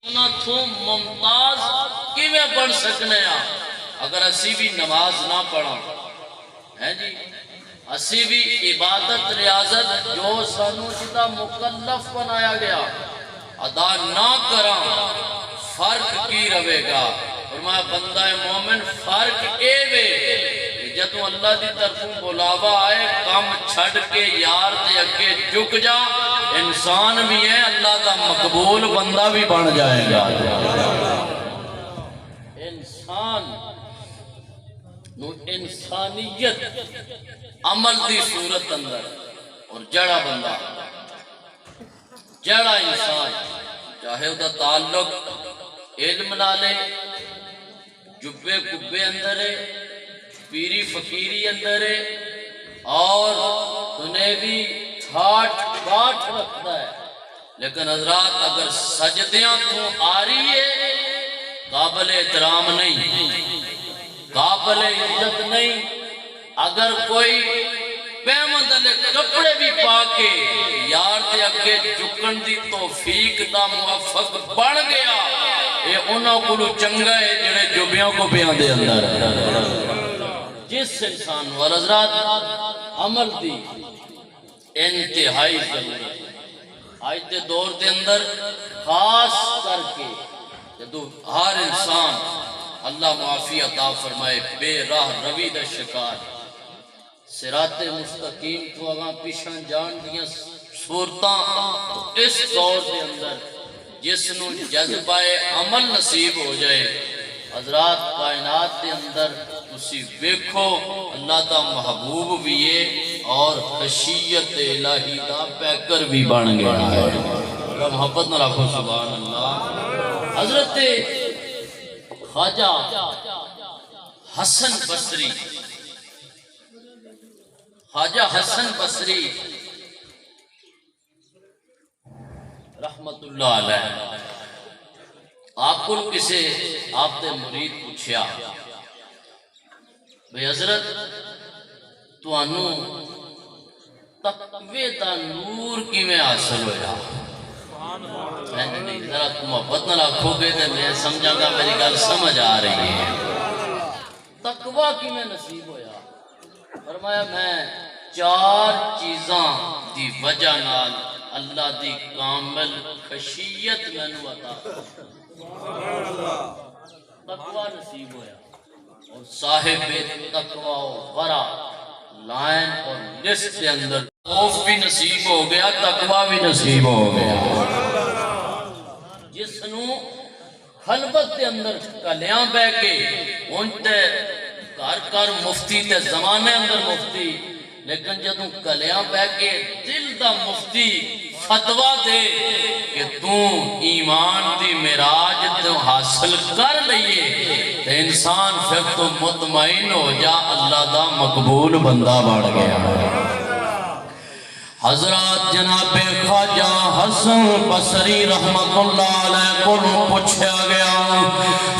تو ممتاز کیویں بن سکنے ہاں اگر اسی بھی نماز نہ پڑھا ہے جی، اسی بھی عبادت ریاضت جو سانو جدا مکلف بنایا گیا ادا نہ کرا، فرق کی رہے گا؟ فرمایا بندہ مومن فرق اے وے جدوں اللہ دی طرفوں بلاوا آئے کام چھڑ کے یار دے اگے جھک جا، انسان بھی ہے اللہ دا مقبول بندہ بھی بن جائے گا۔ انسان نو انسانیت عمل دی صورت اندر اور جڑا بندہ جڑا انسان چاہے وہ تعلق علم نالے جبے کبے اندر ہے، پیری فقیری اندر ہے اور دنیوی ٹھاٹ باٹ رکھتا ہے، لیکن حضرات اگر سجدیاں تو آ رہی ہے قابل احترام نہیں، قابل عزت نہیں، اگر کوئی پیمندلے کپڑے بھی پا کے یار دے اگے جھکن دی توفیق دا موفق بن گیا، یہ انہوں کو چنگا ہے جڑے جبیوں کو بیاں دے اندر جس انسان اور حضرات عمل دی انتہائی ضرورت آج دے دور دے اندر خاص کر کے جدو ہر انسان اللہ معافی عطا فرمائے بے راہ روی دا شکار صراط مستقیم تو اگاں پیشان جان دیا صورتاں اس دور دے اندر جس نو جذبہ عمل نصیب ہو جائے حضرات کائنات دے اندر اسی ویکھو اللہ دا محبوب بھی ہے اور خشیت الہی دا پیکر بھی بن گیا ہے۔ محبت نہ رکھو سبحان اللہ۔ حضرت خواجہ حسن بصری، خواجہ حسن بصری رحمت اللہ علیہ آپ کو کسے آپ دے مرید پوچھیا بھئی حضرت تو انو تقوی دا نور کی میں حاصل ہویا؟ نہیں ذرا تم محبت نہ رکھو گے تو میں سمجھا گا میری گل سمجھ آ رہی ہے۔ تقوی کی میں نصیب ہویا؟ فرمایا میں چار چیزاں دی وجہ نال اللہ دی کامل خشیت میں نو عطا تقوی نصیب ہویا، اور صاحب تقوی و ورع لائن اور لسٹ کے اندر خوف بھی نصیب ہو گیا، تقوی بھی نصیب ہو گیا۔ جس نو خلبت کے اندر کلیاں بے کے انتے کار مفتی تے زمانے اندر مفتی، لیکن جدوں کلیاں بے کے دل دا مفتی فتوہ دے کہ تو ایمان دی معراج تو حاصل کر لئیے تو انسان پھر تو مطمئن ہو جا اللہ دا مقبول بندہ بڑھ گیا۔ حضرات جناب خواجہ حسن بصری رحمت اللہ علیہ کو پوچھا گیا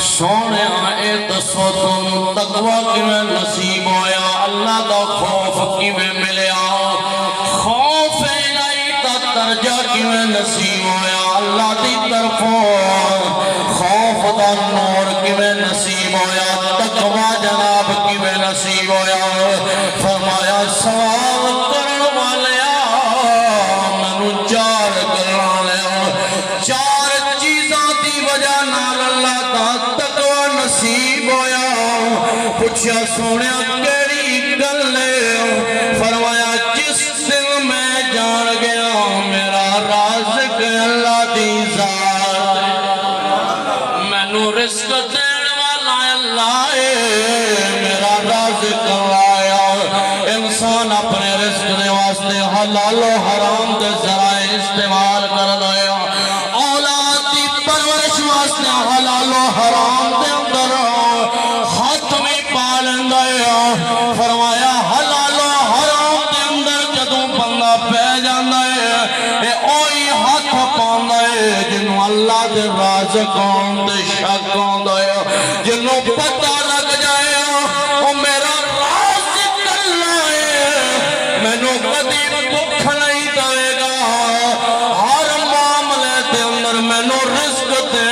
سونے اے دسو تم تقوی کی میں نصیب ہویا، اللہ دا خوف کی میں ملیا، خوف الہی دا درجہ کی میں نصیب ہویا، اللہ دی طرفوں خوف دا نور کی میں نصیب ہویا، تقوی جناب کی میں نصیب ہویا۔ فرمایا سوال کرن والے چار چیزاں دی وجہ نال اللہ دا تقوی نصیب ہویا۔ پوچھا سونیا کیڑی گل ہے؟ فرمایا جس دل میں جان گیا میرا رازق اللہ دی ذات، مینوں رزق دین والا اللہ ہے، میرا رازق اللہ ہے۔ انسان اپنے رزق دے واسطے حلال و حرام دے ذرائع استعمال کر دیا، اولاد دی پرورش واسطے حلال و حرام دے اندر ہاتھ میں پا لیندا ہے۔ فرمایا حلال و حرام دے اندر جدوں بندہ پہ جاندا ہے اے اوہی ہاتھ پاوندا ہے جنوں اللہ دے رازق ہون دے شک ہوندا ہے، جنوں پتہ لگ جائے او میرا رازق اللہ ہے، مینوں کدی بھوک نہیں دے گا، ہر معاملے دے اندر مینوں رزق دے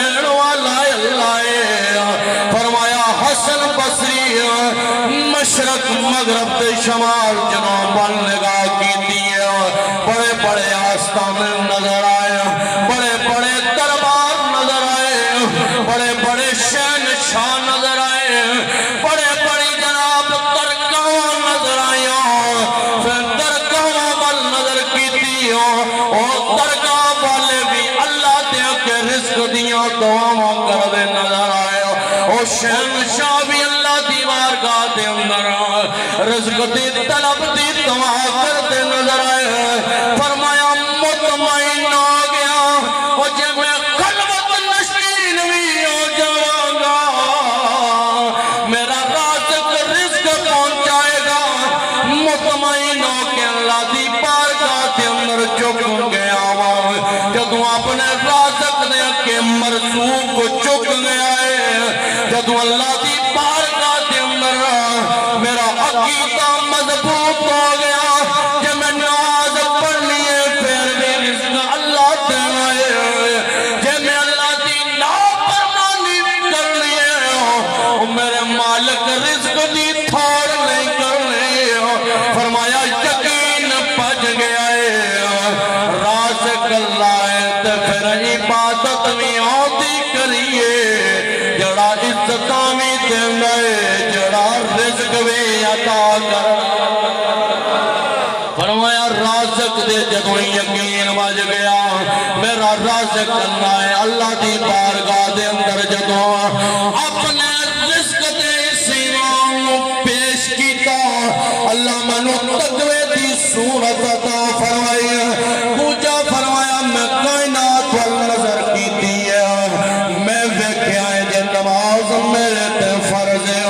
دعاواں کردے نظر آئے او شہنشاہ بھی اللہ دی بارگاہ دے اندر رزق دی طلب دی دعا کردے نظر آئے فرمایا مطمئن ہو گیا او جے میں خلوت نشین بھی ہو جاؤں گا میرا رازق رزق پہنچائے گا مطمئن ہو کے اللہ دی بارگاہ دے اندر جھک گیا جدوں اپنے رازق دے کے مرزوق کو چک گیا ہے جدوں اللہ دی بارگاہ دے اندر میرا عقیدہ مضبوط ہو گیا کہ میں نماز پڑھنی ہے پھر بھی رزق اللہ دینا ہے کہ میں اللہ دی نافرمانی کرنی ہے میرے مالک رزق دی تھوڑ نہیں کرنی ہے فرمایا یقین پج گیا ہے رازق اللہ ہے تے پھر عبادت بھی آتی کریے جڑا عزتاں بھی دینا ہے جڑا رزق بھی عطا کرنا فرمایا رازق دے جدوں یقین بج گیا میرا رازق اللہ ہے اللہ دی بارگاہ دے اندر جدوں اپنے رزق دے سیواں پیش کیتا اللہ منو تقوی دی صورت عطا فرمائی پوجا فرمایا میں کائنات وال نظر کیتی ہے میں ویکھیا ہے جے نماز میرے تے فرض ہے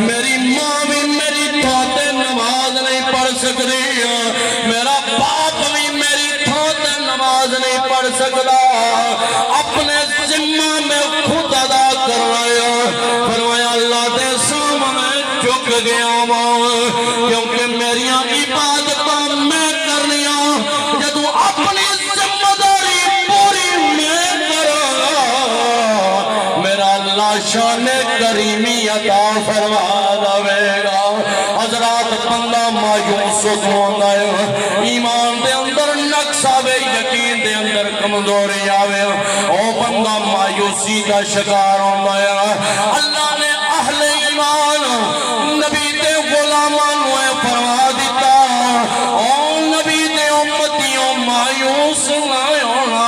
میری ماں بھی میری تھاں تے نماز نہیں پڑھ سکتی میرا باپ بھی میری تھاں تے نماز نہیں پڑھ سکتا اپنے ذمہ میں خود ادا کر رہا فرمایا اللہ دے سامنے جھک گیا کیونکہ میری عبادتاں میں کرنیاں جدوں اپنی ذمہ داری پوری میں کراں میرا اللہ شان کریمی عطا فرما دے گا حضرات بندہ مایوس ہوندا ہے ایمان دے اندر نقص آوے یقین دے اندر کمزوری آوے او بندہ مایوسی کا شکار ہوندا ہے اللہ نے اہل ایمان نبی دے غلامان ہوئے فرما دیتا او نبی دے امتیوں مایوس نہ ہونا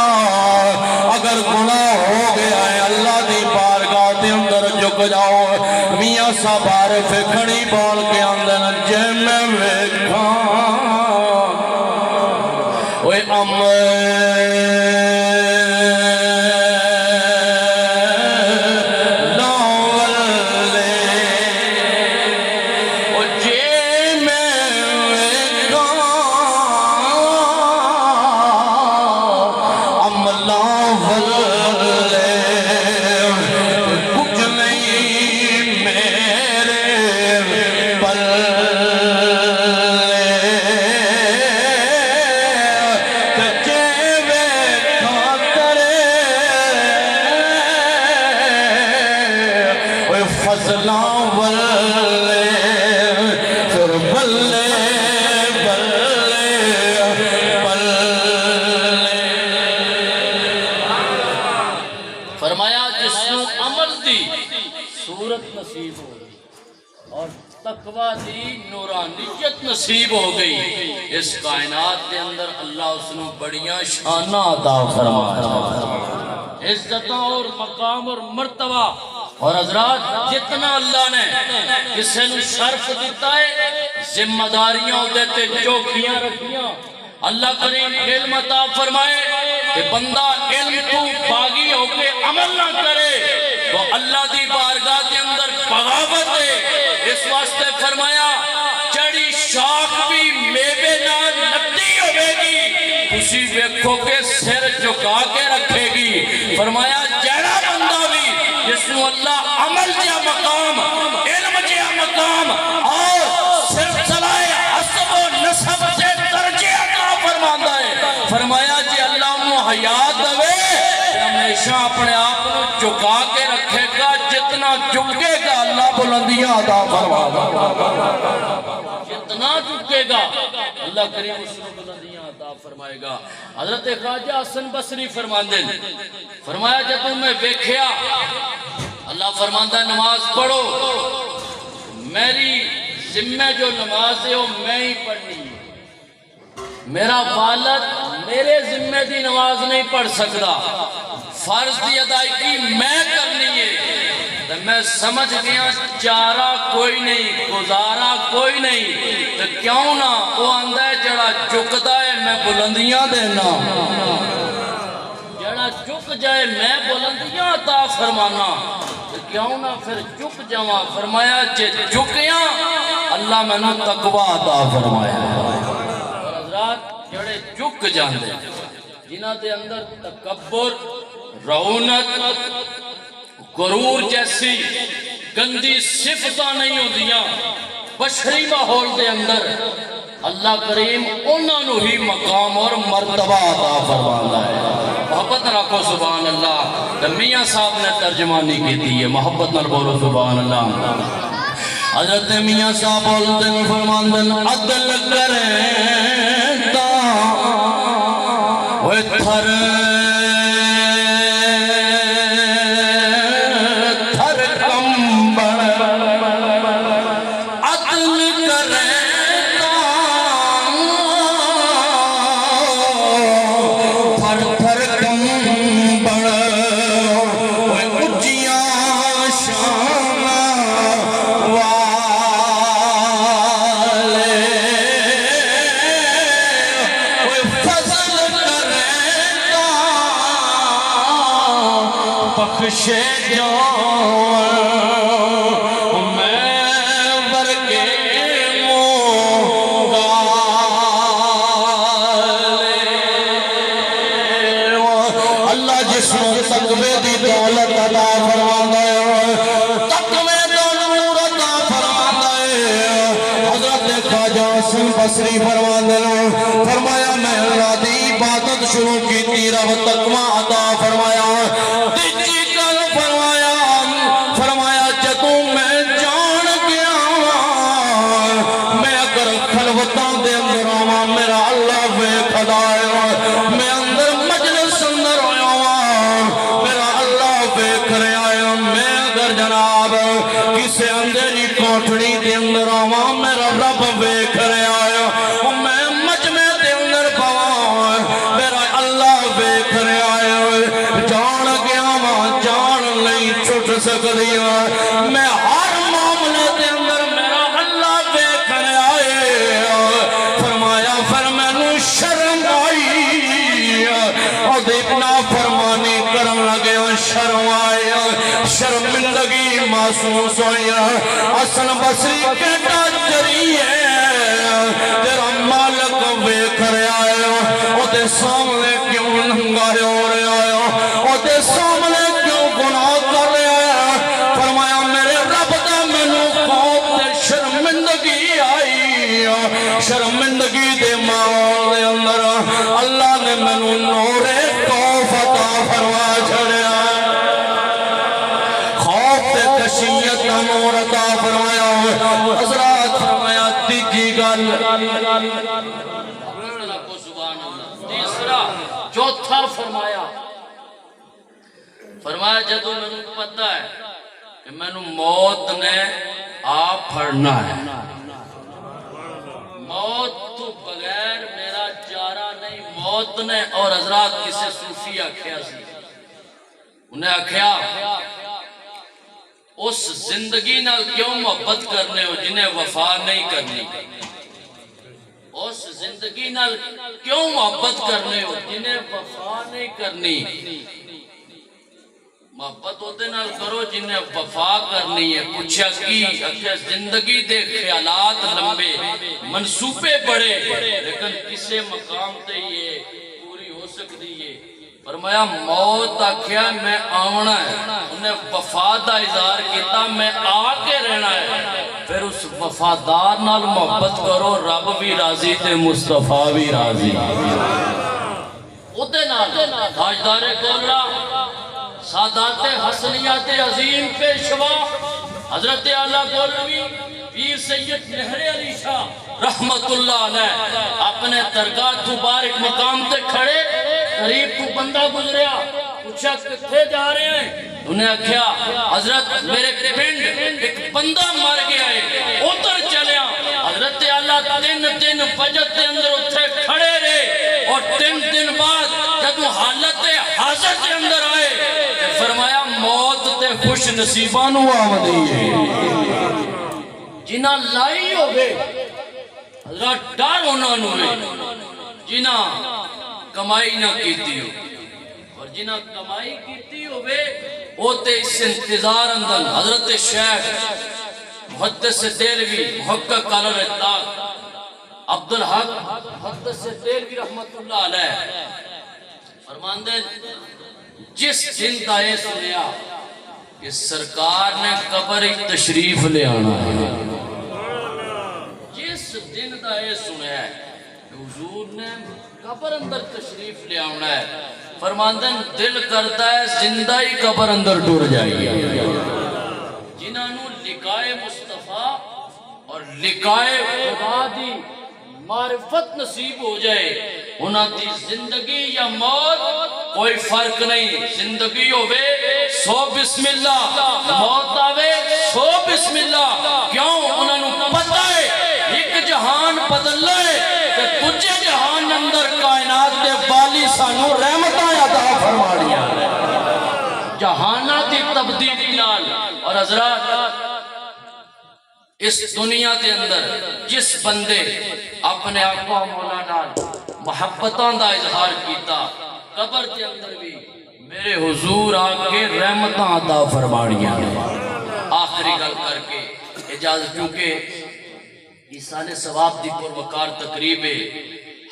اگر گناہ ہو گیا ہے اللہ دی بارگاہ دے اندر جھک جاؤ میاں صاحب عارف کھڑی بول کے اندر جے میں ویکھاں اوے فرمایا جس نو عمل دی صورت نصیب ہو گئی اور تقوی دی نورانیت نصیب ہو گئی اس کائنات کے اندر اللہ اس نو بڑیاں شانہ عطا فرما عزتاں اور مقام اور مرتبہ اور حضرات جتنا اللہ نے کسے نو شرف دیتا ہے ذمہ داریاں دیتے چوکیاں رکھیاں اللہ کریم علم عطا فرمائے کہ بندہ علم تو باغی ہو کے عمل نہ کرے تو اللہ دی بارگاہ کے اندر بغاوت ہے اس واسطے فرمایا چڑی شاخ بھی میوے نہ لگتی ہوئے گی اسی ویکھو کے سر جھکا کے رکھے گی فرمایا جڑا بندہ بھی جس نو اللہ عمل جا مقام علم جا مقام اور سلسلہ حسب و نسب سے درجے عطا فرماندا ہے فرمایا جی اللہ انہوں حیات دوے ہمیشہ اپنے آپ کو جھکا کے رکھے گا جتنا جھکے گا اللہ بلندیاں عطا فرمائے جتنا جھکے گا اللہ کریم اس کو بلندیاں عطا فرمائے گا حضرت خواجہ حسن بصری فرماندے فرمایا جب میں ویکھیا اللہ فرماندہ ہے نماز پڑھو میری ذمہ جو نماز ہے وہ میں ہی پڑھنی ہے میرا والد میرے ذمہ دی نماز نہیں پڑھ سکتا فرض دی ادائیگی میں کرنی ہے تو میں سمجھ گیا چارہ کوئی نہیں گزارا کوئی نہیں تو کیوں نہ وہ آندہ ہے جڑا جھکدا ہے میں بلندیاں دینا جڑا جھک جائے میں بلندیاں عطا فرمانا تو کیوں نہ پھر جھک جاواں فرمایا جے جھکیاں اللہ میں نے تقوی عطا فرمایا اور حضرات جڑے جھک جاندے جنہ دے اندر تکبر رعونت غرور جیسی گندی صفتاں نہیں ہوندیاں بشری ماحول دے اندر اللہ کریم انہاں نو ہی مقام اور مرتبہ عطا فرماندا ہے محبت رکھو سبحان اللہ میاں صاحب نے ترجمانی کی دی ہے محبت نال بولو سبحان اللہ حضرت میاں صاحب بولتے ہیں فرماندن عدل کریں تا وہ تھر کمبر عدل کریں تا تھر کمبر وہ اچیاں شان بخشے جاؤں میں ورگے مونگا اللہ جس نو تقوی دی دولت عطا فرماندا ہے تقوی دا نور عطا فرماندا ہے حضرت خواجہ حسن بصری فرماندے نے فرمایا میں اللہ دی عبادت شروع کی رب تقوی عطا فرمایا میرا اللہ ویکھ دایا میں اندر مجلس اندر آیا میرا اللہ ویکھ رہا ہے میں اگر جناب کسے اندری کوٹھڑی دے اندر آوا میرا رب ویکھ رہا ہے میں مجمع دے اندر پاواں میرا اللہ ویکھ رہا ہے جان گیا وا جان نہیں چھٹ سکدی میں ہر معاملے دے اندر میرا اللہ ویکھ رہا ہے شرم آئی اور اتنا فرمانی کرن لگے شرم آئی شرمندگی محسوس ہوئی حسن بصری کہتا جری ہے تیرا مالک ویکھ رہا ہے او دے سامنے کیوں ننگا ہو رہا ہے او دے سامنے کیوں گناہ کر رہا ہے فرمایا میرے رب دا مینوں خوف تے شرمندگی آئی شرمندگی دے ماحول دے اندر اللہ نے مینوں نور خوف عطا فرما چھڑیا خوف تے خشیت دا نور عطا فرمایا حضرات فرمایا تیجی گل تیسرا چوتھا فرمایا جدو مینوں پتہ ہے کہ مینوں موت نے آپ پھڑنا ہے موت تو بغیر میرا چارہ نہیں موت نے اور حضرات کسے صوفی آکھیا سی انہیں آکھیا اس زندگی نال کیوں محبت کرنے ہو جنہیں وفا نہیں کرنی اس زندگی نال کیوں محبت کرنے ہو جنہیں وفا نہیں کرنی محبت ہوتے نال کرو جنہیں وفا کرنی ہے پوچھا کی اکھے زندگی دے خیالات لمبے منصوبے بڑے لیکن کسے مقام تے یہ پوری ہو سکتی ہے فرمایا موت آکھیا میں آونا ہے انہیں وفا دا اظہار کیتا میں آ کے رہنا ہے پھر اس وفادار نال محبت کرو رب بھی راضی تے مصطفیٰ بھی راضی اوتے نال تاجدار کولا سادات حسنیات عظیم پیشوا حضرت اعلیٰ گولوی پیر سید نہر علی شاہ رحمت اللہ علیہ اپنے درگاہ مبارک مقام تے کھڑے قریب تو بندہ گزریا پوچھا کتھے جا رہے ہیں انہیں آکھیا حضرت میرے پنڈ ایک بندہ مر گیا ہے اتر چلیا حضرت اعلیٰ تین فجر کے اندر اتھے کھڑے رہے اور تین دن بعد جب حالت حاضر کے اندر آئے خوش نصیباں نو آمدی ہے جنہ لائی ہوگے حضرات ڈر ہونا نوے جنہ کمائی نہ کیتی ہو اور جنہ کمائی کیتی ہوگے ہوتے اس انتظار اندر حضرت شیخ محدث دہلوی محقق علی الاطلاق عبدالحق محدث دہلوی رحمت اللہ علیہ فرماندے جس دن کا یہ سنیا کہ سرکار نے قبر تشریف لے آنا ہے جس دن کا یہ سنیا ہے کہ حضور نے قبر اندر تشریف لے آنا ہے فرماندے دل کرتا ہے زندہ ہی قبر اندر ڈر جائے جنہاں نو لقائے مصطفیٰ اور لقائے خدا دی معرفت نصیب ہو جائے انہاں دی زندگی یا موت کوئی فرق نہیں زندگی ہوئے سو بسم اللہ موت آوے سو بسم اللہ کیوں انہاں نو پتہ ہے ایک جہان بدل لے کہ تجھے جہان اندر کائنات دے والی سانو رحمتاں عطا فرما دیا جہانہ دی تبدیلی نال اور حضرات اس دنیا کے اندر جس بندے اپنے آقا مولا نال محبتاں دا اظہار کیتا قبر کے اندر بھی میرے حضور آکے رحمتاں عطا فرماڑیاں آخری گل کر کے اجازت کیونکہ ایسان ثواب دی پروکار تقریب ہے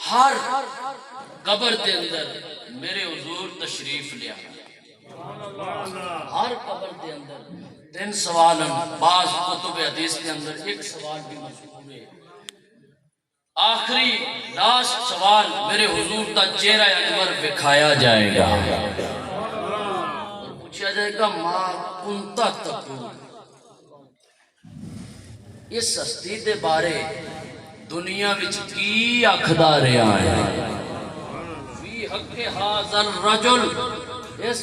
ہر قبر کے اندر میرے حضور تشریف لیا ہر قبر کے اندر 3 سوال بعض کتب حدیث کے اندر ایک سوال بھی مذکور ہے آخری لاسٹ سوال میرے حضور کا چہرہ انور دکھایا جائے گا اور پوچھا جائے گا ما کنتا تقول اس ہستی دے بارے دنیا وچ کی آکھدا رہیا ہے فی حق ھذا الرجل اس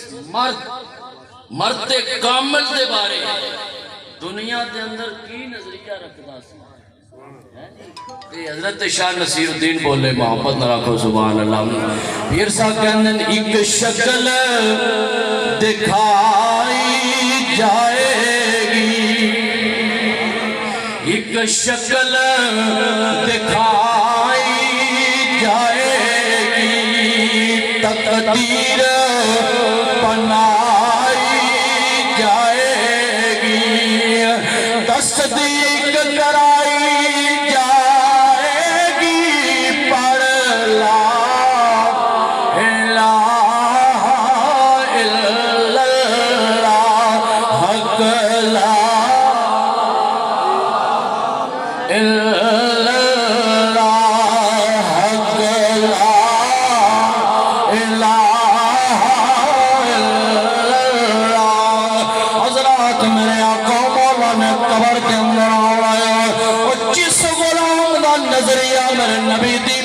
مرد کامل دے بارے دنیا دے اندر کی نظریہ رکھدا سی حضرت شاہ نصیر الدین بولے محبت نہ رکھو سبحان اللہ پیر صاحب کہندے ایک شکل دکھائی جائے گی ایک شکل دکھائی جائے گی تقدیر بنائی جائے گی تصدیق کرائی جائے گی پڑھ لا الہ الا اللہ حق لا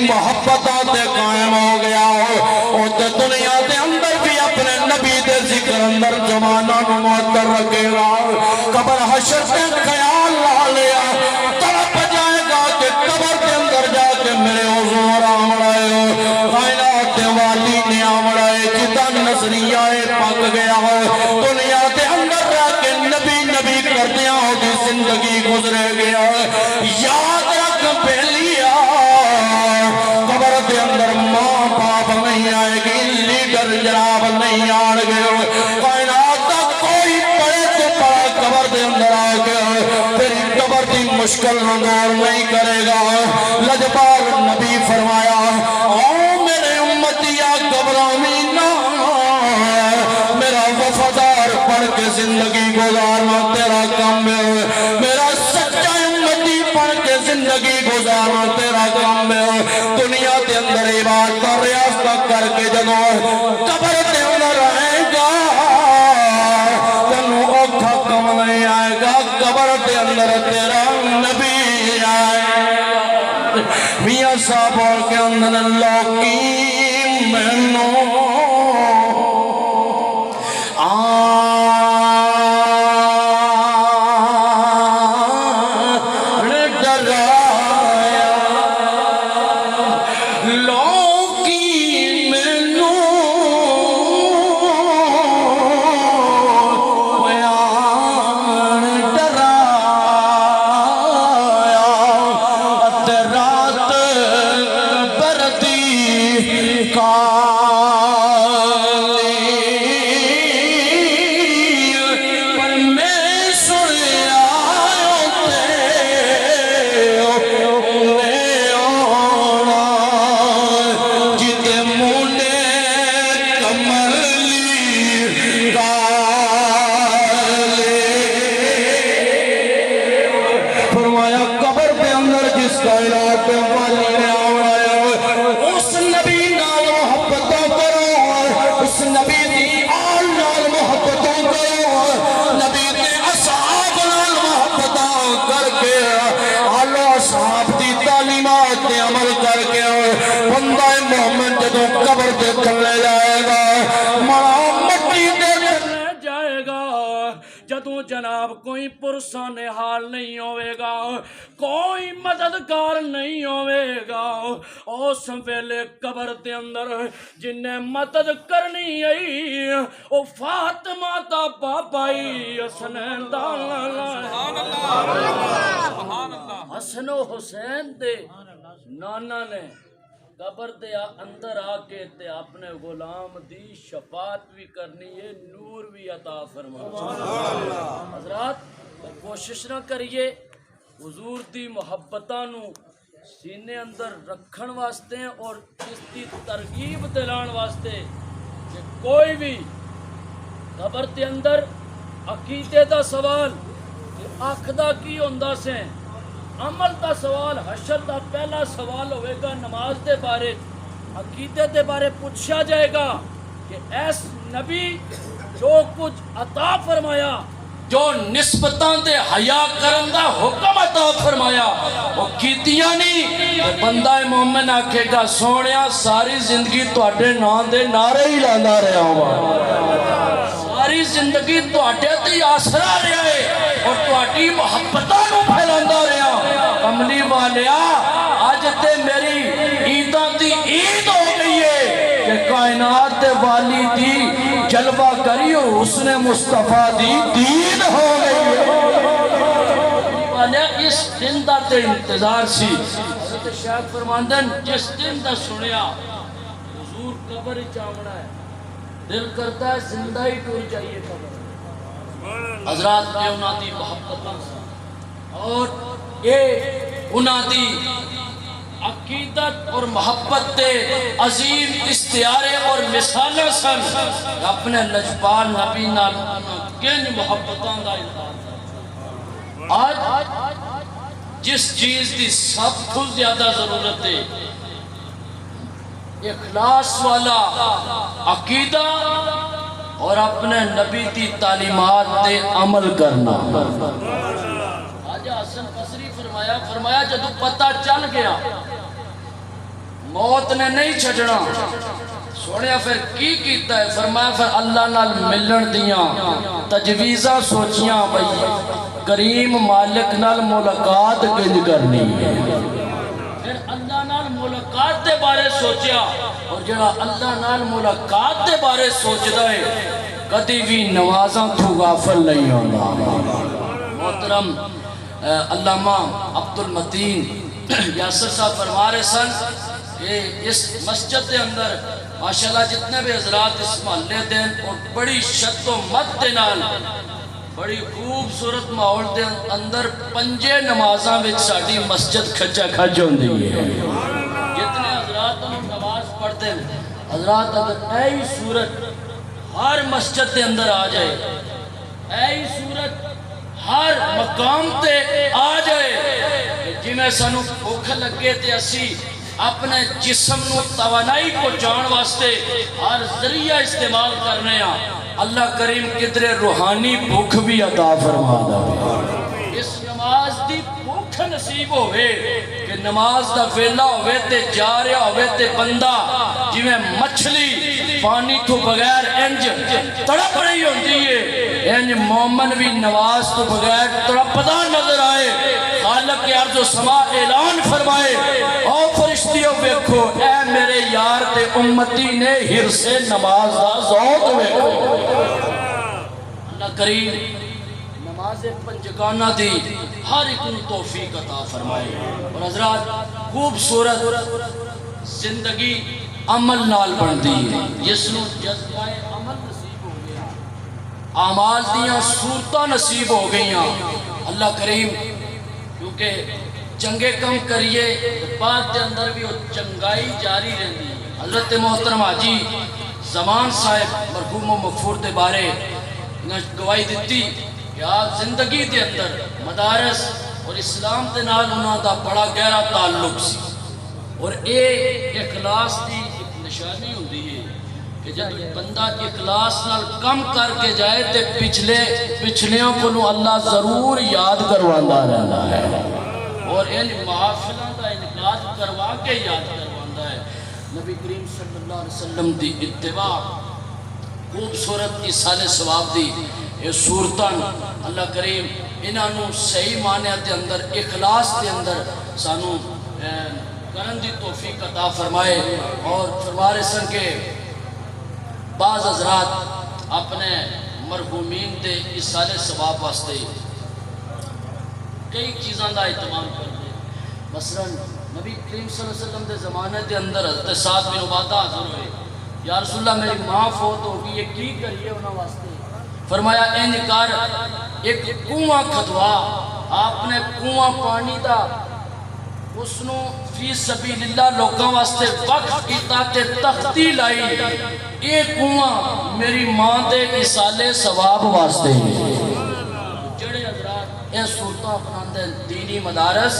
محبتوں تے قائم ہو گیا اور دنیا دے اندر بھی اپنے نبی دے ذکر اندر زمانہ نو معطر رکھے گا قبر حشر تے خیال لا لیا تڑپ جائے گا کہ قبر کے اندر جا کے میرے حضور آمڑائے کائنات والی نے آمڑائے جدا نظریہ پک گیا دنیا دے اندر رہ کے نبی نبی کردیا ہوگی زندگی گزرے گیا یاد رکھ پہلیا قبر کے اندر ماں باپ نہیں آئے گی لیڈر جناب نہیں آڑ گئے کائنات کا کوئی پڑے تو پڑا قبر کے اندر آ گئے تیری قبر کی مشکل نگور نہیں کرے گا لجبار نبی فرمایا او میرے امتیا گھبرانی نہ میرا وفادار پڑھ کے زندگی گزارنا تیرا کام ہے میرا سچا امتی پڑھ کے زندگی گزارنا تیرا کام ہے دنیا کے اندر عبادت اور ریاضت کر کے جدوں قبر کے اندر رہے گا تنو اوکھا کم نہیں آئے گا قبر کے اندر تیرا نبی آئے میاں صاحب اور کے اندر اللہ کی مینوں جدوں جناب کوئی پرسان حال نہیں ہوئے گا، کوئی مددگار نہیں ہوئے گا، اس ویلے قبر دے اندر جن نے مدد کرنی ہے او فاطمہ دا بابا ہی حسنین دا حسن و حسین دے نانا نے قبر دے اندر آ کے تے اپنے غلام دی شفاعت بھی کرنی ہے، نور بھی عطا فرما۔ حضرات کوشش نہ کریے حضور دی محبتاں نو سینے اندر رکھن واسطے اور اس کی ترغیب دلان واسطے کہ کوئی بھی قبر دے اندر عقیدے دا سوال کہ آنکھ دا کی ہوندا سے، عمل دا سوال، حشر دا پہلا سوال ہوئے گا نماز دے بارے، عقیدے دے بارے پوچھا جائے گا کہ ایس نبی جو کچھ عطا فرمایا، جو نسبتاں دے حیا کرن دا حکم عطا فرمایا وہ کیتیاں نہیں، بندہ مومن آکھے گا سونیا ساری زندگی تواڈے نام دے نعرے ہی لاندا رہا ہوا، ساری زندگی تواڈے تے آسرا رہا ہے اور تواڈی محبتاں نو پھیلاندا رہا۔ کملی والیا اج تے میری عیداں دی عید ہو گئی ہے کہ کائنات دے والی دی جلوہ کری حسن مصطفیٰ دی دین ہو گئی ہے۔ والیا اس دن دا تے انتظار سی، حضرت شیخ فرماندن جس دن دا سنیا حضور قبر چامنا ہے، دل کرتا ہے زندہ ہی ٹور جائیے قبر۔ حضرات یہ انہاں دی محبت اور یہ انہاں دی عقیدت اور محبت دے عظیم استعارے اور مثالیں سن، اپنے لجپال نبی نال کن محبتاں دا اظہار۔ آج جس چیز دی سب کو زیادہ ضرورت ہے اخلاص والا عقیدہ اور اپنے نبی دی تعلیمات دے عمل کرنا۔ آج حسن بصری فرمایا جدو پتہ چل گیا موت نے نہیں چھڑنا، سوڑیا پھر کی کیتا ہے؟ فرمایا پھر اللہ نال ملن دیاں تجویزاں سوچیاں بھئی کریم مالک نال ملاقات کنج کرنی ہے، پھر اللہ نال ملاقات دے بارے سوچیا، اور جڑا اللہ نال ملاقات دے بارے سوچدا ہے کدی بھی نوازاں تو غافل نہیں ہوتا۔ محترم علامہ عبدالمتین یاسر صاحب فرما رہے سن کہ اس مسجد دے اندر ماشاءاللہ جتنے بھی حضرات اس محلے دیں اور بڑی شد و مت دے نال بڑی خوبصورت ماحول دے اندر پنجے نمازاں وچ ساڈی مسجد کھچا کھچ ہوندی ہے۔ جتنے حضرات نماز پڑھتے ہیں حضرات اگر ایہی صورت ہر مسجد دے اندر آ جائے، ایہی صورت ہر مقام تے آ جائے، جی میں سانو بھوک لگے تے اسی اپنے جسم نو توانائی کو جان واسطے ہر ذریعہ استعمال کرنے ہیں، اللہ کریم کدرے روحانی بھوک بھی عطا فرما دے۔ اس نماز دی بھوک نصیب ہوئے کہ نماز دا ویلا ہوئے تے جا رہا ہوئے تے بندہ جی میں مچھلی پانی تو بغیر انج تڑپ رہی ہوندی ہے، انج مومن بھی نماز تو بغیر تڑپدا نظر آئے، خالق ارض و سما اعلان فرمائے او فرشتیوں بیکھو اے میرے یار تے امتی نے حرص نماز دا ذوق بیکھو۔ اللہ کریم نماز پنجگانہ دی ہر ایک توفیق عطا فرمائے، اور حضرات خوبصورت زندگی عمل نال بندی ہے، جس نو جذبہ عمل نصیب ہو گیا، اعمال دیاں صورتاں نصیب ہو گئیاں۔ اللہ کریم کیونکہ چنگے کم کریے بعد دے اندر بھی وہ چنگائی جاری رہندی۔ حضرت محترم حاجی زمان صاحب مرحوم و مغفور دے بارے گواہی دیتی کہ آپ زندگی دے اندر مدارس اور اسلام دے نال انہاں دا بڑا گہرا تعلق سی، اور ایک اخلاص دی ایک نشانی ہوندی ہے کہ جب بندہ اخلاص نال کم کر کے جائے تے پچھلیوں کو اللہ ضرور یاد کرواندا رہنا ہے، اور ان محافلوں کا انعقاد کروا کے یاد کرواندا ہے۔ نبی کریم صلی اللہ علیہ وسلم دی اتباع خوبصورت ایصال ثواب دی یہ صورتاں اللہ کریم انہوں صحیح معنی دے اندر اخلاص دے اندر سانو کرن دی توفیق عطا فرمائے. اور فرما رہے سن کہ بعض حضرات اپنے مرحومین دے اصالِ ثواب واسطے کئی چیزاں دا اہتمام کرتے. مثلا نبی کریم صلی اللہ علیہ وسلم دے زمانے دے اندر حضرت سعد بن عبادہ حاضر ہوئے. یا رسول اللہ میری ماں فوت ہوگی، یہ کی کریے انہوں واسطے؟ فرمایا انج کر ایک کنواں کھدوا. آپ نے کنواں پانی دا اس نو فی سبیل اللہ لوگوں واسطے وقف کیتا تے تختی لائی. یہ کنواں میری ماں دے اصالِ ثواب واسطے. جڑے حضرات یہ صورتاں اپناندے دینی مدارس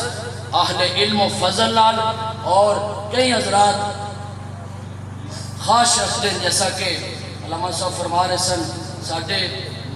اہل علم و فضل نال، اور کئی حضرات خاص رکھتے ہیں جیسا کہ علامہ صاحب فرما رہے سن ساڑھے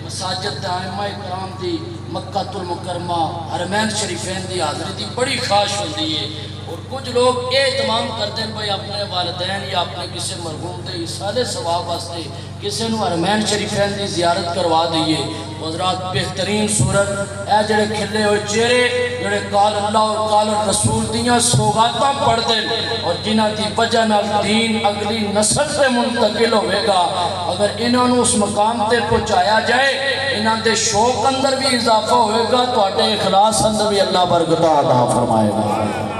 مساجد ائمہ کرام دی مکہ المکرمہ حرمین شریفین دی حاضری دی بڑی خواہش ہوتی ہے. اور کچھ لوگ یہ اہتمام کرتے ہیں بھائی اپنے والدین یا اپنے کسی مرحوم دے اصالِ ثواب واسطے کسی نو حرمین شریفین دی زیارت کروا دیئے. حضرات بہترین صورت اے جڑے کھلے ہوئے چہرے جڑے قال اللہ اور قال رسول دیاں سوغاتاں پڑھ دیں اور جنہ دی وجہ نال دین اگلی نسل سے منتقل ہوئے گا. اگر انہوں نے اس مقام تے پہنچایا جائے انہوں دے شوق اندر بھی اضافہ ہوئے گا تو اٹھے اخلاص اندر بھی اللہ برکتہ عطا فرمائے گا.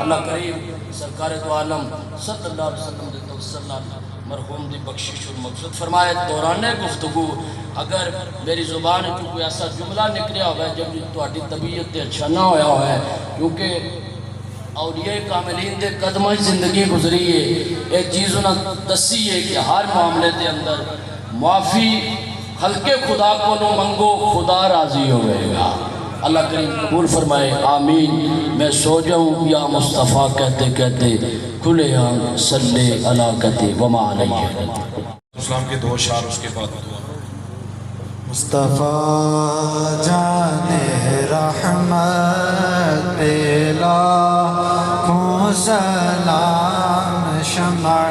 اللہ کریم سرکار دو عالم صلی اللہ علیہ وسلم دے توسل مرحوم دی بخشش اور مغفرت فرمائے. دوران گفتگو اگر میری زبان کو کوئی ایسا جملہ نکلیا ہوا ہے جب تہاڈی طبیعت تے اچھا نہ ہویا ہوا ہے، کیونکہ اولیاء کاملین دے قدمہ زندگی گزری ہے، ایک چیز انہاں دسی ہے کہ ہر معاملے دے اندر معافی خلق خدا کو نو منگو خدا راضی ہوئے گا. اللہ کریم قبول فرمائے آمین. میں سو جاؤں یا مصطفیٰ کہتے کہتے کھلے آن صلی علیہ کہتے وما علیہ. اسلام کے دو اشعار اس کے بعد دعا. مصطفیٰ جان رحمت پہ لاکھوں سلام، شمع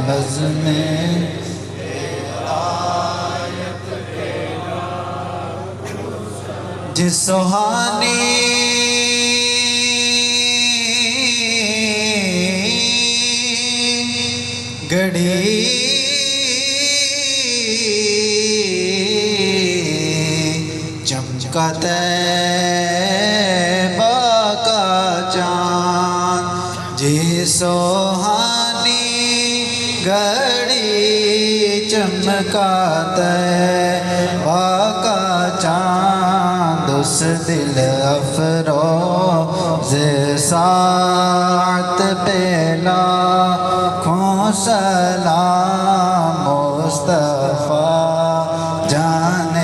بز میں جس سہانی گڑی چمکا طیبہ کا چاند، جس سہانی گڑی چمکا طیبہ کا چاند، اس دل افروز ساعت پہ لاکھوں سلام. مصطفیٰ جان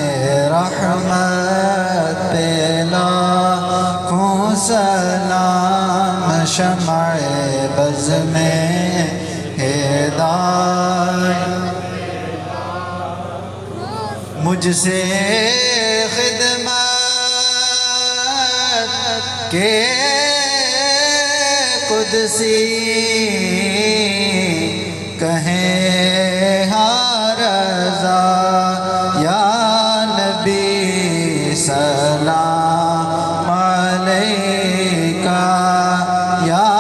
رحمت پہ لاکھوں سلام، شمع بز میں ہدایت مجھ سے خدمت کے قدسی کہیں ہاں رضا. یا نبی سلام علیکہ، یا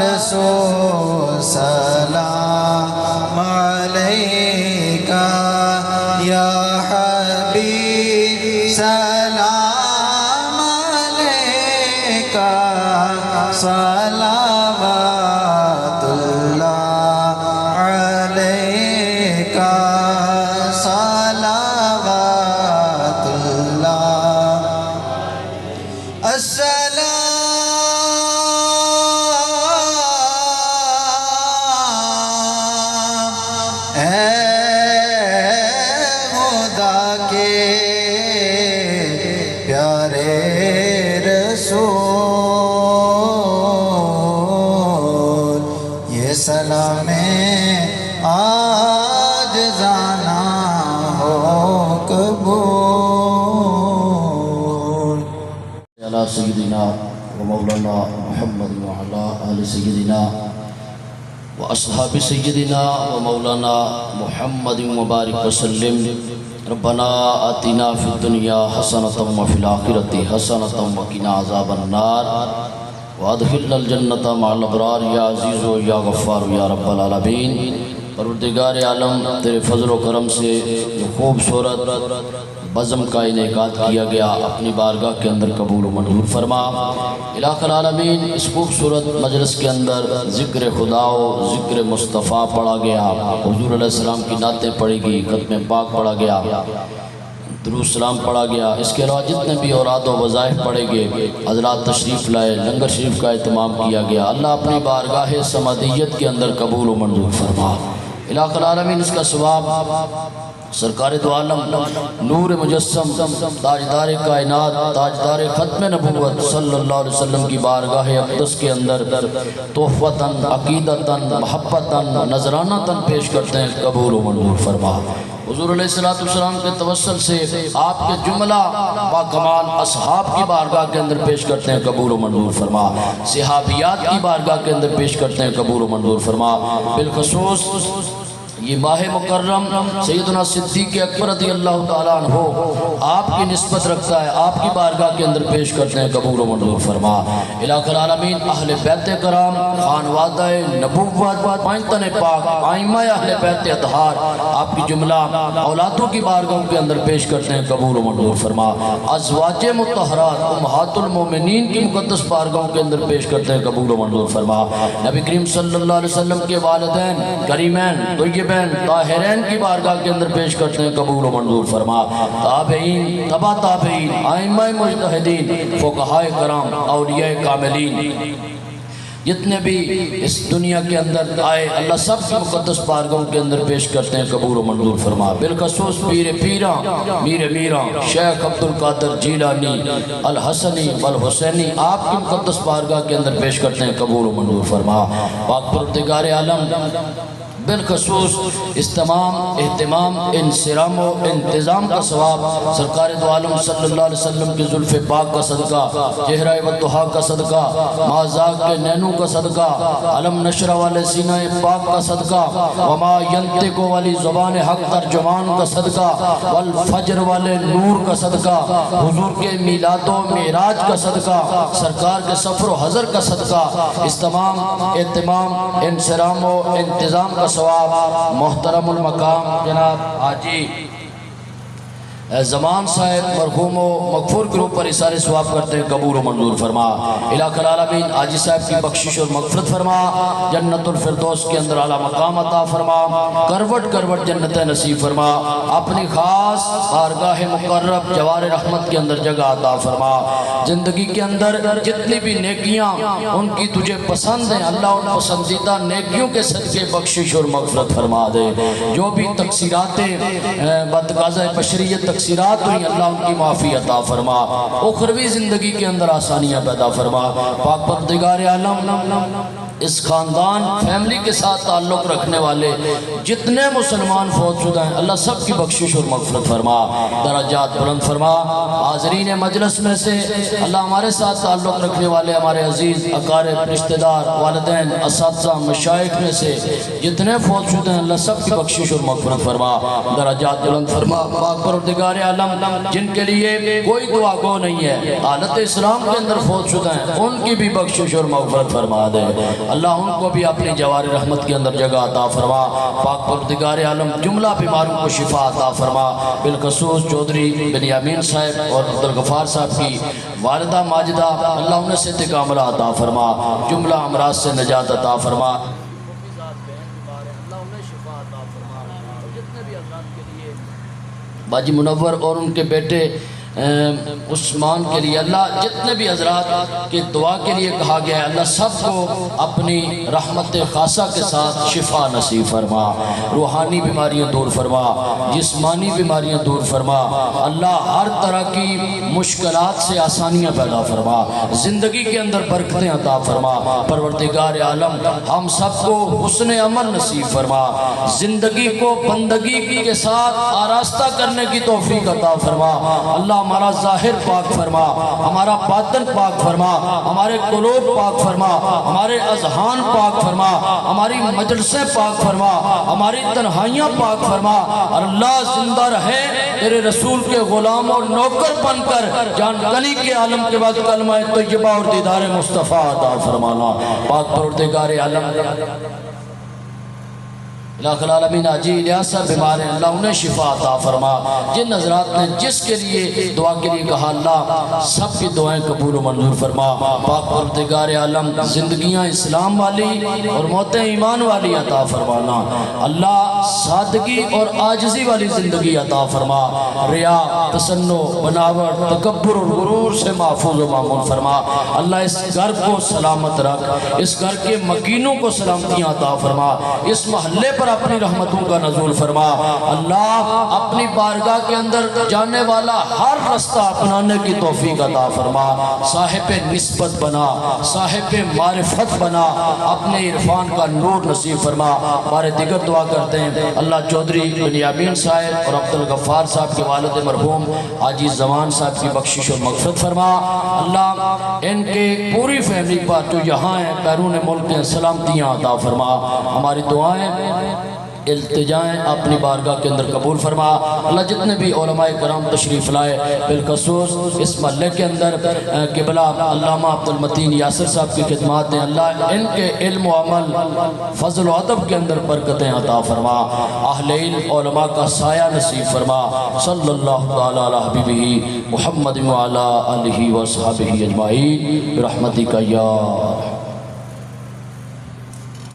رسول سلام علیکہ، یا حبیب سلام علیکہ، صلوات اللہ علیکہ، صلوات اللہ. السلام اے خدا کے پیارے رسول، یہ سلام آج جانا ہو قبول. علی سیدنا و مولانا محمد وعلا آل سیدنا و اصحاب سیدنا و مولانا محمد مبارک وسلم. ربنا آتنا فی الدنیا حسنۃ وفی الآخرۃ حسنۃ وقنا عذاب النار وادخلنا الجنۃ مع الابرار یا عزیز و یا غفار یا رب العالمین۔ پروردگار عالم تیرے فضل و کرم سے یہ خوبصورت بزم کا انعقاد کیا گیا، اپنی بارگاہ کے اندر قبول و منظور فرما۔ الہ العالمین، اس خوبصورت مجلس کے اندر ذکر خدا و ذکر مصطفیٰ پڑھا گیا، حضور علیہ السلام کی نعتیں پڑھی گئی، ختم پاک پڑھا گیا، درود سلام پڑھا گیا، اس کے علاوہ جتنے بھی اوراد و وظائف پڑھے گئے، حضرات تشریف لائے، لنگر شریف کا اہتمام کیا گیا۔ اللہ اپنی بارگاہ سمدیت کے اندر قبول و منظور فرما۔ الہ العالمین، اس کا ثواب سرکار دو عالم نور مجسم تاجدار کائنات تاجدار ختم نبوت صلی اللہ علیہ وسلم کی بارگاہ اقدس کے اندر تحفتاً عقیدتاً محبتاً نذرانتاً پیش کرتے ہیں، قبول و منظور فرما۔ حضور علیہ السلام کے توسل سے آپ کے جملہ با کمال اصحاب کی بارگاہ کے اندر پیش کرتے ہیں، قبول و منظور فرما۔ صحابیات کی بارگاہ کے اندر پیش کرتے ہیں، قبول و منظور فرما۔ بالخصوص یہ ماہ مکرم سیدنا صدیق اکبر رضی اللہ تعالیٰ عنہ آپ کی نسبت رکھتا ہے، آپ کی بارگاہ کے اندر پیش کرتے ہیں، قبول و منظور فرما۔ الہ العالمین، اہل بیت کرام، خانوادہ نبوت، پانچتن پاک، ائمہ اہل بیت اطہار، آپ کی جملہ اولادوں کی بارگاہوں کے اندر پیش کرتے ہیں، قبول و منظور فرما۔ ازواج مطہرات امہات المومنین کی مقدس بارگاہوں کے اندر پیش کرتے ہیں، قبول و منظور فرما۔ نبی کریم صلی اللہ علیہ وسلم کے والدین کریمین طیبین طاہرین کی بارگاہ کے اندر پیش کرتے ہیں، قبول و منظور فرما۔ تابعین، تبع تابعین، ائمہ مجتہدین، فقہاء کرام، اولیاء کاملین، جتنے بھی اس دنیا کے اندر آئے، اللہ سب کی مقدس بارگاہوں کے اندر پیش کرتے ہیں، قبول و منظور فرما۔ بالخصوص پیر پیراں، میر میراں، شیخ عبد القادر جیلانی الحسنی والحسینی، آپ کی مقدس بارگاہ کے اندر پیش کرتے ہیں، قبول و منظور فرما۔ پاک پروردگار عالم، بالخصوص اس تمام اہتمام، انصرام و انتظام کا ثواب سرکار دو عالم صلی اللہ علیہ وسلم کی زلف پاک کا صدقہ، چہرہ والضحیٰ کا صدقہ، مازاق کے نینو کا صدقہ، علم نشرہ والے سینہ پاک کا صدقہ، وما ینطق والی زبان حق ترجمان کا صدقہ، والفجر والے نور کا صدقہ، حضور کے میلاد و معراج کا صدقہ، سرکار کے سفر و حضر کا صدقہ، اس تمام اہتمام، انصرام و انتظام کا ثواب محترم المقام جناب حاجی زمان صاحب مرحوم و مغفور کے اوپر اشارے ثواب کرتے ہیں، قبول و منظور فرما۔ الہ العالمین، حاجی صاحب کی بخشش اور مغفرت فرما، جنت الفردوس کے اندر اعلیٰ مقام عطا فرما، کروٹ کروٹ جنت نصیب فرما، اپنی خاص بارگاہ مقرب جوار رحمت کے اندر جگہ عطا فرما۔ زندگی کے اندر جتنی بھی نیکیاں ان کی تجھے پسند ہیں، اللہ ان پسندیدہ نیکیوں کے صدقے بخشش اور مغفرت فرما دے۔ جو بھی تقصیراتیں بتقاضۂ بشریت تقصیرات ہوئی، اللہ ان کی معافی عطا فرما، اخروی زندگی کے اندر آسانیاں پیدا فرما۔ پاک پروردگار عالم، اس خاندان فیملی کے ساتھ تعلق رکھنے والے جتنے مسلمان فوت شدہ ہیں، اللہ سب کی بخشش اور مغفرت فرما، درجات بلند فرما۔ حاضرین مجلس میں سے اللہ ہمارے ساتھ تعلق رکھنے والے ہمارے عزیز اقارب، رشتہ دار، والدین، اساتذہ، مشائخ میں سے جتنے فوت شدہ ہیں، اللہ سب کی بخشش اور مغفرت فرما، درجات بلند فرما۔ پاک پروردگار عالم، جن کے لیے کوئی دعا گو نہیں ہے، حالت اسلام کے اندر فوت شدہ ہیں، ان کی بھی بخشش اور مغفرت فرما دے۔ اللہ ان کو بھی اپنی جوار رحمت کے اندر جگہ عطا فرما۔ پاک پروردگار عالم، جملہ بیماروں کو شفا عطا فرما۔ بالخصوص چودھری بنیامین صاحب اور عبدالغفار صاحب کی والدہ ماجدہ، اللہ انہیں صحت کاملہ عطا فرما، جملہ امراض سے نجات عطا فرما۔ باجی منور اور ان کے بیٹے عثمان کے لیے، اللہ جتنے بھی حضرات کی دعا کے لیے کہا گیا ہے، اللہ سب کو اپنی رحمت خاصہ کے ساتھ شفا نصیب فرما، روحانی بیماریاں دور فرما، جسمانی بیماریاں دور فرما، اللہ ہر طرح کی مشکلات سے آسانیاں پیدا فرما، زندگی کے اندر برکتیں عطا فرما۔ پروردگار عالم، ہم سب کو حسن عمل نصیب فرما، زندگی کو بندگی کے ساتھ آراستہ کرنے کی توفیق عطا فرما۔ اللہ ہمارا ظاہر پاک فرما، ہمارا باطن پاک فرما، ہمارے قلوب پاک فرما، ہمارے اذہان پاک فرما، ہماری مجلسیں پاک فرما، ہماری تنہائیاں پاک فرما، اور اللہ زندہ رہے تیرے رسول کے غلام اور نوکر بن کر جان کنی کے عالم کے بعد کلمہ طیبہ اور دیدار مصطفیٰ عطا فرمانا۔ پاک پروردگار عالم الہ العالمین حاجی الیاس صاحب بیمار ہیں، اللہ انہیں شفا عطا فرما۔ جن حضرات نے جس کے لیے دعا کے لیے کہا، اللہ سب کی دعائیں قبول و منظور فرما۔ پاک پروردگار عالم زندگیاں اسلام والی اور موتیں ایمان والی عطا فرمانا۔ اللہ سادگی اور عاجزی والی زندگی عطا فرما۔ ریا، تسنع، بناوٹ، تکبر اور غرور سے محفوظ و معمون فرما۔ اللہ اس گھر کو سلامت رکھ، اس گھر کے مکینوں کو سلامتیاں عطا فرما۔ اس محلے پر اپنی رحمتوں کا نزول فرما۔ اللہ اپنی بارگاہ کے اندر جانے والا ہر رستہ اپنانے کی توفیق عطا فرما۔ صاحب نسبت بنا، صاحب معرفت بنا، اپنے عرفان کا نور نصیب فرما۔ بارے دیگر دعا کرتے ہیں، اللہ چودھری بنیامین صاحب اور عبدالغفار صاحب کے والد مرحوم حاجی زمان صاحب کی بخشش اور مغفرت فرما۔ اللہ ان کے پوری فیملی پر جو یہاں ہیں بیرون ملک ہیں سلامتیاں عطا فرما۔ ہماری دعائیں التجائیں اپنی بارگاہ کے اندر قبول فرما۔ اللہ جتنے بھی علماء کرام تشریف لائے بالخصوص اس محلے کے اندر قبلہ علامہ عبدالمتین یاسر صاحب کی خدمات ہیں، اللہ ان کے علم و عمل فضل و ادب کے اندر برکتیں عطا فرما۔ اہل علم علماء کا سایہ نصیب فرما۔ صلی اللہ تعالی علی حبیبہ محمد وعلی آلہ وصحبہ اجمعین برحمتک یا